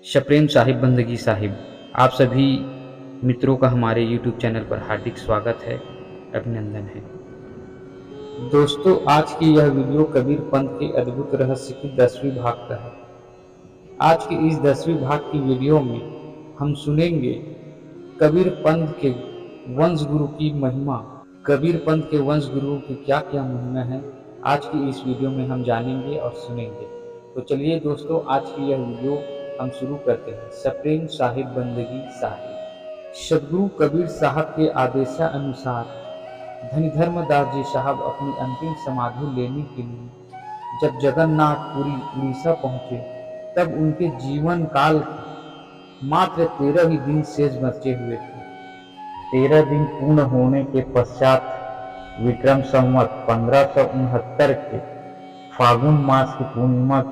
शप्रेम साहिब बंदगी साहिब, आप सभी मित्रों का हमारे YouTube चैनल पर हार्दिक स्वागत है, अभिनंदन है। दोस्तों, आज की यह वीडियो कबीर पंथ के अद्भुत रहस्य की 10वीं भाग का है। आज की इस 10वीं भाग की वीडियो में हम सुनेंगे कबीर पंथ के वंश गुरु की महिमा। कबीर पंथ के वंश गुरुओं की क्या क्या महिमा है, आज की इस वीडियो में हम जानेंगे और सुनेंगे। तो चलिए दोस्तों, आज की यह वीडियो हम शुरू करते हैं। शप्रेम साहिब बंदगी साहिब। सदगुरु कबीर साहब के आदेशानुसार धनी धर्मदास जी साहब अपनी अंतिम समाधि लेने के लिए जब जगन्नाथपुरी उड़ीसा पहुंचे, तब उनके जीवन काल के मात्र 13 ही दिन शेष बचे हुए थे। 13 दिन पूर्ण होने के पश्चात विक्रम संवत 1569 के फागुन मास की पूर्णिमा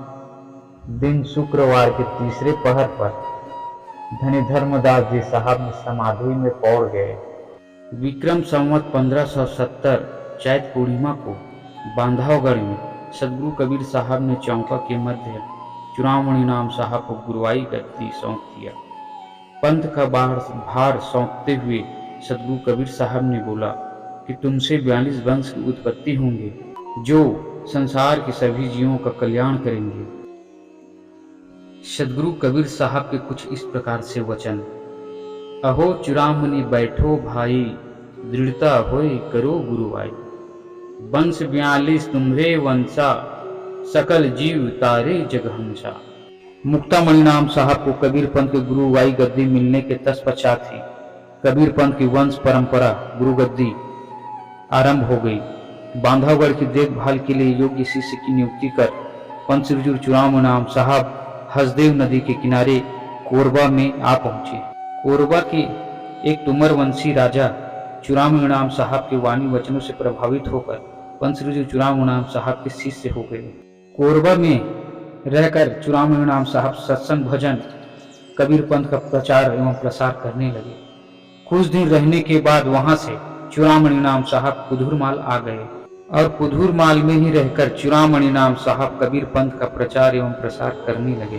दिन शुक्रवार के तीसरे पहर पर धनी धर्मदास जी साहब समाधि में पौड़ गए। विक्रम संवत 1570 चैत पूर्णिमा को बांधवगढ़ में सदगुरु कबीर साहब ने चौका के मध्य चूड़ामणि नाम साहब को गुरुवाई गद्दी सौंप दिया। पंथ का भार सौंपते हुए सदगुरु कबीर साहब ने बोला कि तुमसे 42 वंश की उत्पत्ति होंगे, जो संसार के सभी जीवों का कल्याण करेंगे। सदगुरु कबीर साहब के कुछ इस प्रकार से वचन। अहो चूड़ामणि बैठो भाई, दृढ़ता होय करो गुरुवाई। वंश 42 तुम्हरे वंशा, सकल जीव तारे जगहंसा। मुक्तामणि नाम साहब को कबीर पंथ के गुरुवाई गद्दी मिलने के तत्पश्चात ही कबीर पंथ की वंश परंपरा गुरु गद्दी आरंभ हो गई। बांधवगढ़ की देखभाल के लिए योग्य शिष्य की नियुक्ति कर पंथ श्री चूड़ामणि नाम साहब हसदेव नदी के किनारे कोरबा में आ पहुंचे। कोरबा के एक तुमर वंशी राजा चूड़ामणि नाम साहब के वाणी वचनों से प्रभावित होकर पंथ श्री चूड़ामणि नाम साहब के शिष्य हो गए। कोरबा में रहकर चूड़ामणि नाम साहब सत्संग भजन कबीर पंथ का प्रचार एवं प्रसार करने लगे। कुछ दिन रहने के बाद वहां से चूड़ामणि नाम साहब कुधुरमाल आ गए और कुधुरमाल में ही रहकर चूड़ामणि नाम साहब कबीर पंथ का प्रचार एवं प्रसार करने लगे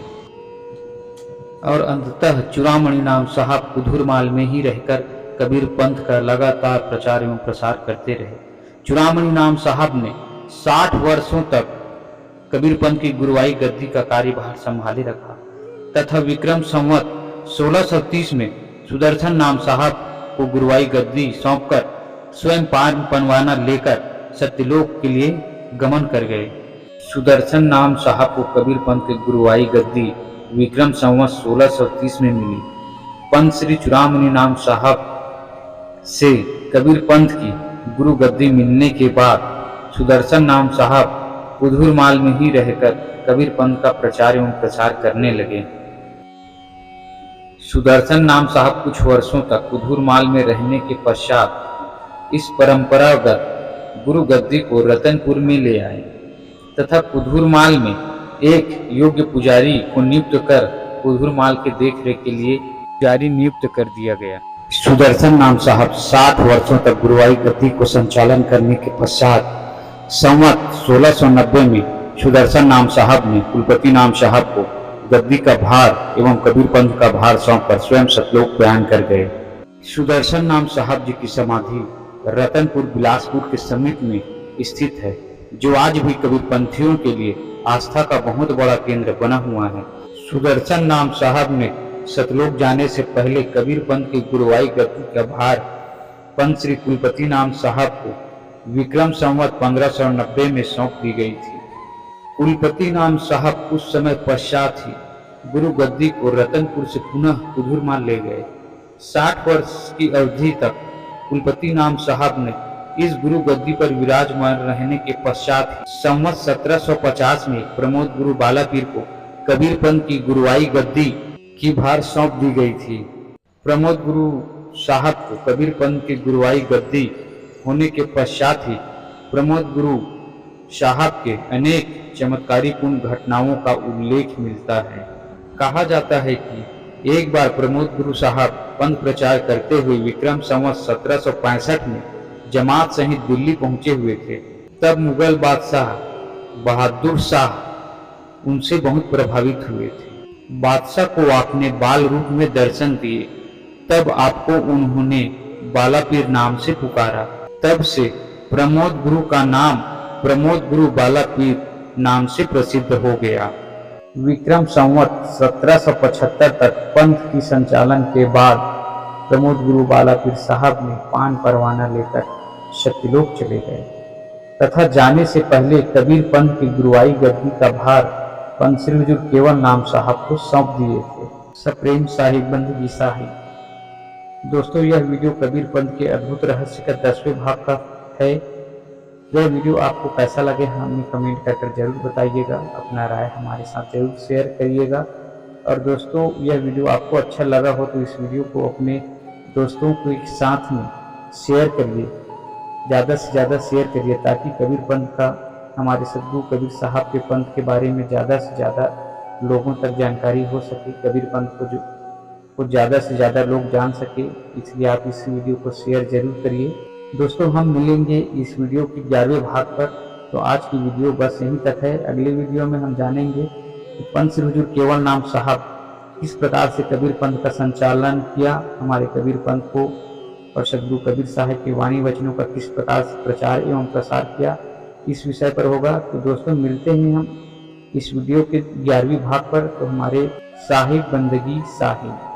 और अंततः चूड़ामणि नाम साहब कुधुरमाल में ही रहकर कबीर पंथ का लगातार प्रचार एवं प्रसार करते रहे। चूड़ामणि नाम साहब ने 60 वर्षों तक कबीर पंथ की गुरुवाई गद्दी का कार्यभार संभाले रखा तथा विक्रम संवत 1630 में सुदर्शन नाम साहब को गुरुवाई गद्दी सौंपकर स्वयं पान पनवाना लेकर सत्यलोक के लिए गमन कर गए। सुदर्शन नाम साहब को कबीर पंथ के गुरुवाई गद्दी विक्रम संवत 1630 में मिली। पंथ श्री चूड़ामणि नाम साहब से कबीर पंथ की गुरु गद्दी मिलने के बाद सुदर्शन नाम साहब कुधुरमाल में ही रहकर कबीर पंथ का प्रचार एवं प्रसार करने लगे। सुदर्शन नाम साहब कुछ वर्षों तक कुधुरमाल में रहने के पश्चात इस परंपरागत गुरु गद्दी को रतनपुर में ले आए तथा कुधुरमाल में एक योग्य पुजारी को नियुक्त कर कुधुरमाल के देखरेख के लिए पुजारी नियुक्त कर दिया गया। सुदर्शन नाम साहब 60 वर्षों तक गुरुवाई गद्दी को संचालन करने के पश्चात संवत 1690 में सुदर्शन नाम साहब ने कुलपति नाम साहब को गद्दी का भार एवं कबीर पंथ का भार सौंपकर स्वयं सतलोक प्रयाण कर गए। सुदर्शन नाम साहब जी की समाधि रतनपुर बिलासपुर के समीप में स्थित है, जो आज भी कबीर पंथियों के लिए आस्था का बहुत बड़ा केंद्र बना हुआ है। सुदर्शन नाम साहब ने सतलोक जाने से पहले कबीर पंथ की गुरुवाई गद्दी का भार पंथ श्री कुलपति नाम साहब को विक्रम संवत 1590 में सौंप दी गई थी। कुलपति नाम साहब कुछ समय पश्चात ही गुरु गद्दी को रतनपुर से पुनः कुधुरमाल ले गए। 60 वर्ष की अवधि तक कुलपति नाम साहब ने इस गुरु गद्दी पर विराजमान रहने के पश्चात संवत 1750 में प्रमोद गुरु बालापीर को कबीर पंथ की गुरुवाई गद्दी की भार सौंप दी गई थी। प्रमोद गुरु साहब को कबीर पंथ की गुरुवाई गद्दी होने के पश्चात ही प्रमोद गुरु साहब के अनेक चमत्कारीपूर्ण घटनाओं का उल्लेख मिलता है। कहा जाता है कि एक बार प्रमोद गुरु साहब पंथ प्रचार करते हुए विक्रम संवत 1765 में जमात सहित दिल्ली पहुंचे हुए थे। तब मुगल बादशाह बहादुर शाह उनसे बहुत प्रभावित हुए थे। बादशाह को आपने बाल रूप में दर्शन दिए, तब आपको उन्होंने बाला पीर नाम से पुकारा। तब से प्रमोद गुरु का नाम प्रमोद गुरु बाला पीर नाम से प्रसिद्ध हो गया। विक्रम संवत 1775 तक पंथ की संचालन के बाद प्रमोद गुरु बाला पीर साहब ने पान परवाना लेकर सत्यलोक चले गए तथा जाने से पहले कबीर पंथ की गुरुआई गद्दी का भार पंत श्री हुजूर केवल नाम साहब को सौंप दिए थे। सप्रेम साहिब बंदगी साहिब। दोस्तों, यह वीडियो कबीर पंथ के अद्भुत रहस्य का 10वें भाग का है। यह वीडियो आपको कैसा लगे हमें कमेंट कर जरूर बताइएगा। अपना राय हमारे साथ जरूर शेयर करिएगा। और दोस्तों, यह वीडियो आपको अच्छा लगा हो तो इस वीडियो को अपने दोस्तों के साथ में शेयर करिए, ज़्यादा से ज़्यादा शेयर करिए, ताकि कबीर पंथ का, हमारे सद्गुरु कबीर साहब के पंथ के बारे में ज़्यादा से ज़्यादा लोगों तक जानकारी हो सके, कबीर पंथ को ज़्यादा से ज़्यादा लोग जान सके। इसलिए आप इस वीडियो को शेयर जरूर करिए। दोस्तों, हम मिलेंगे इस वीडियो के 11वें भाग पर। तो आज की वीडियो बस यहीं तक है। अगले वीडियो में हम जानेंगे कि पंत श्री हुजूर केवल नाम साहब किस प्रकार से कबीर पंथ का संचालन किया, हमारे कबीर पंथ को और सद्गुरु कबीर साहब के वाणी वचनों का किस प्रकार से प्रचार एवं प्रसार किया, इस विषय पर होगा। तो दोस्तों, मिलते हैं हम इस वीडियो के 11वीं भाग पर। तो हमारे साहिब बंदगी साहिब।